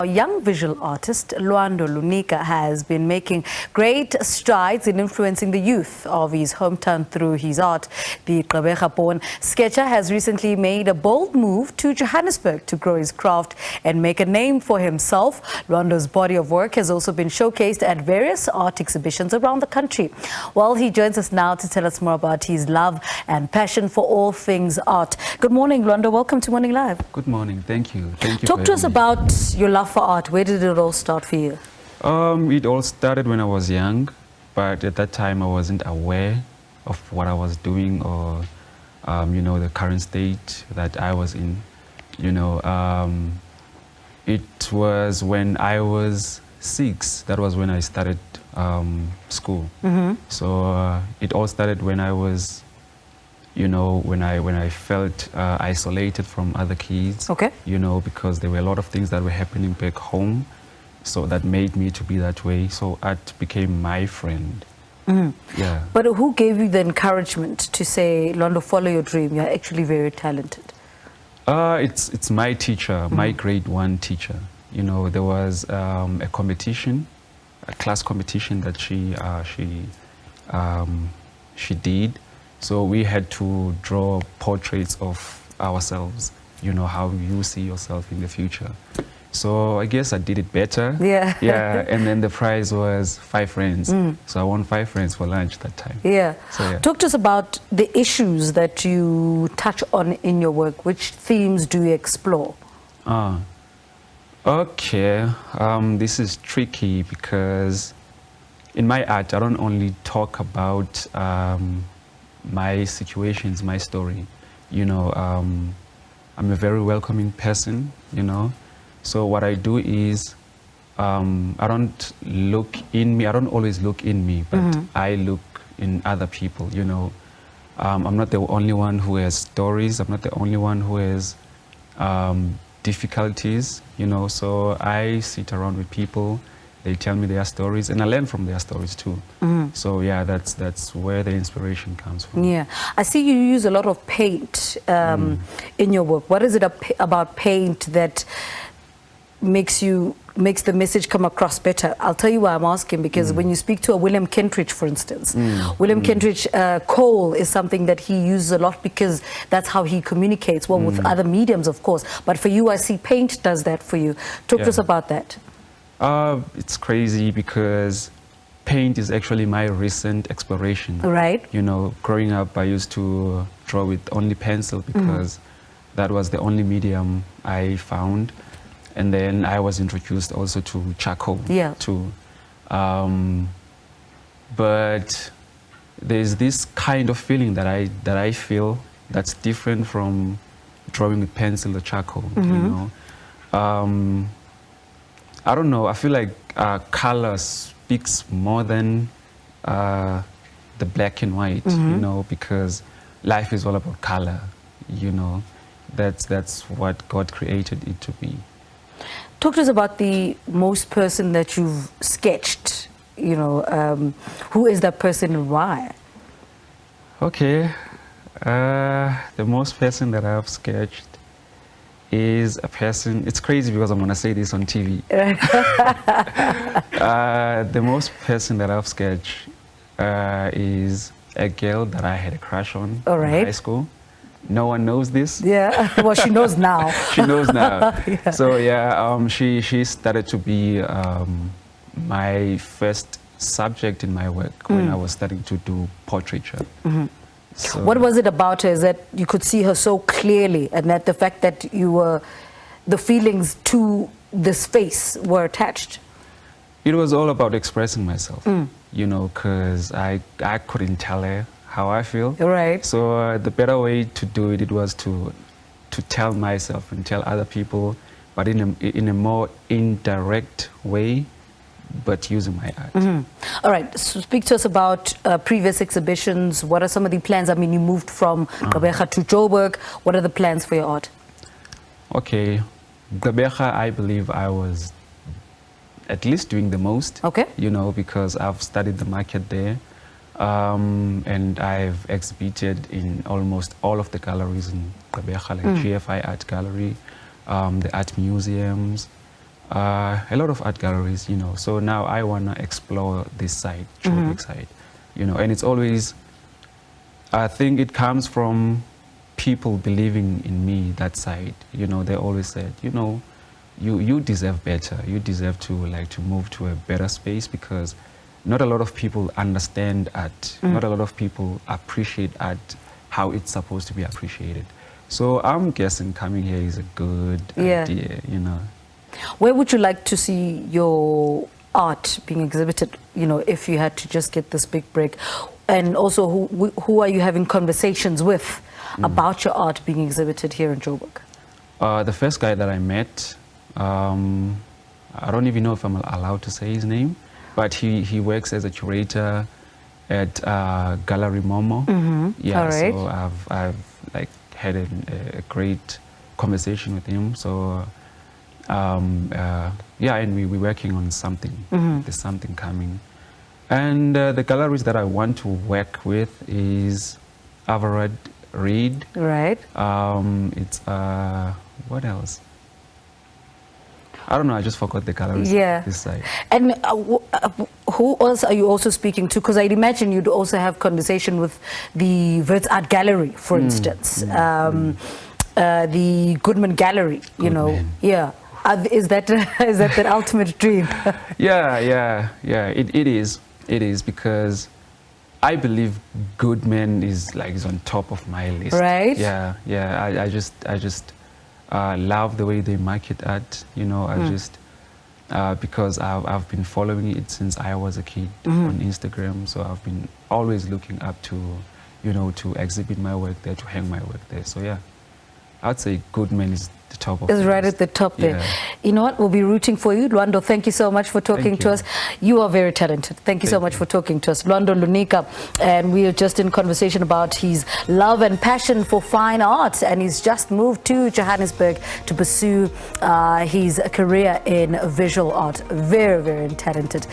A young visual artist, Lwando Lunika, has been making great strides in influencing the youth of his hometown through his art. The Gqeberha-born sketcher has recently made a bold move to Johannesburg to grow his craft and make a name for himself. Lwando's body of work has also been showcased at various art exhibitions around the country. Well, he joins us now to tell us more about his love and passion for all things art. Good morning, Lwando. Welcome to Morning Live. Good morning. Thank you. Talk to us about your love for art. Where did it all start for you? It all started when I was young, but at that time I wasn't aware of what I was doing or, the current state that I was in. It was when I was 6. That was when I started school. So it all started when I was, when I felt isolated from other kids. Okay. Because there were a lot of things that were happening back home, so that made me to be that way. So art became my friend. Yeah. But who gave you the encouragement to say, Lwando, follow your dream? You're actually very talented. It's my teacher, my grade 1 teacher. There was a competition, a class competition that she did. So we had to draw portraits of ourselves, how you see yourself in the future. So I guess I did it better. Yeah. Yeah, and then the prize was 5 friends. So I won 5 friends for lunch that time. Yeah. So, yeah. Talk to us about the issues that you touch on in your work. Which themes do you explore? Okay. This is tricky because in my art, I don't only talk about my situations, my story. I'm a very welcoming person, So what I do is, I don't look in me, I don't always look in me, but I look in other people, I'm not the only one who has stories, I'm not the only one who has difficulties, so I sit around with people. They tell me their stories, and I learn from their stories too. So yeah, that's where the inspiration comes from. Yeah, I see you use a lot of paint in your work. What is it about paint that makes the message come across better? I'll tell you why I'm asking, because when you speak to a William Kentridge, for instance, William Kentridge, coal is something that he uses a lot because that's how he communicates, well, with other mediums, of course. But for you, I see paint does that for you. Talk to us about that. It's crazy because paint is actually my recent exploration. Right. Growing up, I used to draw with only pencil because that was the only medium I found. And then I was introduced also to charcoal too. But there's this kind of feeling that I feel that's different from drawing with pencil or charcoal. I don't know, I feel like color speaks more than the black and white, because life is all about color, That's what God created it to be. Talk to us about the most person that you've sketched, who is that person and why? Okay, the most person that I've sketched is a person, it's crazy because I'm going to say this on TV. The most person that I've sketched is a girl that I had a crush on in high school. No one knows this. Yeah, well, she knows now. She knows now. Yeah. So yeah, she started to be my first subject in my work when I was starting to do portraiture. So, what was it about her? Is that you could see her so clearly, and that the fact that the feelings to this face were attached? It was all about expressing myself, because I couldn't tell her how I feel. Right. So the better way to do it was to tell myself and tell other people, but in a more indirect way, but using my art. All right, so speak to us about previous exhibitions. What are some of the plans? I mean, you moved from Gqeberha to Joburg. What are the plans for your art? Okay, Gqeberha, I believe I was at least doing the most. Okay. Because I've studied the market there. And I've exhibited in almost all of the galleries in Gqeberha, like GFI Art Gallery, the art museums, a lot of art galleries, you know. So now I want to explore this side, Joburg side, you know. And it's always, I think it comes from people believing in me, that side. You know, they always said, you know, you deserve better. You deserve to move to a better space, because not a lot of people understand art. Not a lot of people appreciate art how it's supposed to be appreciated. So I'm guessing coming here is a good idea, you know. Where would you like to see your art being exhibited, you know, if you had to just get this big break? And also, who are you having conversations with about your art being exhibited here in Joburg? The first guy that I met, I don't even know if I'm allowed to say his name, but he works as a curator at Gallery Momo. Yeah, All right. so I've like had a great conversation with him. So yeah, and we're working on something. There's something coming. And the galleries that I want to work with is Everett Reed. Right. It's what else? I don't know. I just forgot the galleries. Yeah. This side. And who else are you also speaking to? Because I'd imagine you'd also have conversation with the Wits Art Gallery, for instance, the Goodman Gallery. You know, yeah. Is that the ultimate dream? Yeah. It is. It is, because I believe Goodman is on top of my list. Right. Yeah. I just love the way they market art. You know, I just because I've been following it since I was a kid on Instagram. So I've been always looking up to, you know, to exhibit my work there, to hang my work there. So yeah, I'd say Goodman is the top of is right at the top there. You know what? We'll be rooting for you. Lwando, thank you so much for talking to us. You are very talented. Thank you so much for talking to us. Lwando Lunika, and we are just in conversation about his love and passion for fine arts, and he's just moved to Johannesburg to pursue his career in visual art. Very, very talented.